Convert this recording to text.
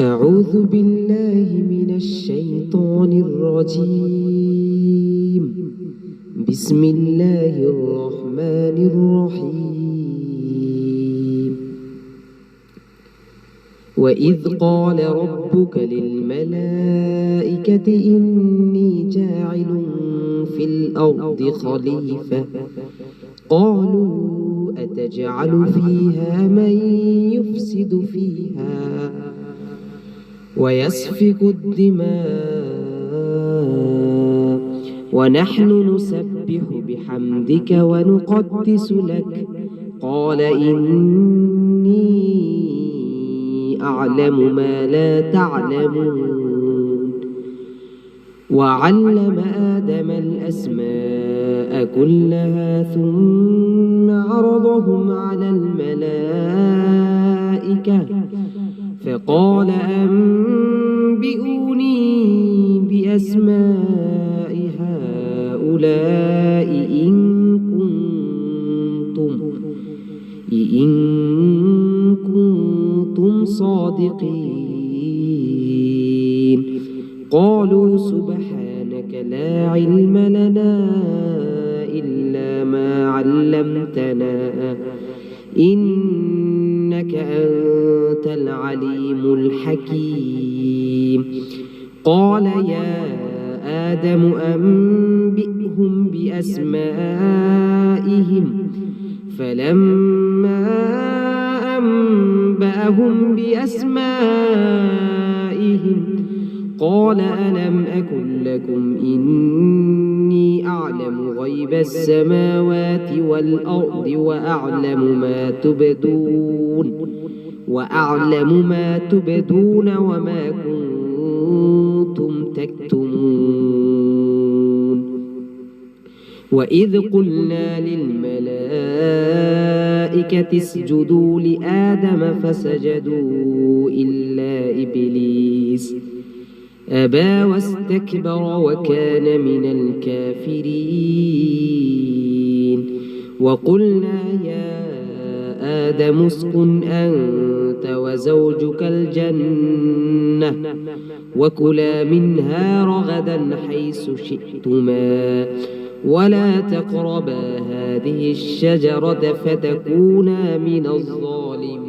أعوذ بالله من الشيطان الرجيم. بسم الله الرحمن الرحيم. وإذ قال ربك للملائكة إني جاعل في الأرض خليفة قالوا أتجعل فيها من يفسد فيها ويسفك الدماء ونحن نسبح بحمدك ونقدس لك قال إني أعلم ما لا تعلمون. وعلم آدم الأسماء كلها ثم عرضهم على الملائكة فقال أنبئوني بأسماء هؤلاء إن كنتم صادقين. قالوا سبحانك لا علم لنا إلا ما علمتنا إنك أنت العليم الحكيم. قال يا آدم أنبئهم بأسمائهم فلما أنبأهم بأسمائهم قال ألم أقل لكم إني أعلم غيب السماوات والأرض وأعلم ما تبدون وما كنتم تكتمون. وإذ قلنا للملائكة اسجدوا لآدم فسجدوا إلا إبليس أبى واستكبر وكان من الكافرين. وقلنا يا آدم اسكن أنت وزوجك الجنة وكلا منها رغدا حيث شئتما ولا تقربا هذه الشجرة فتكونا من الظالمين.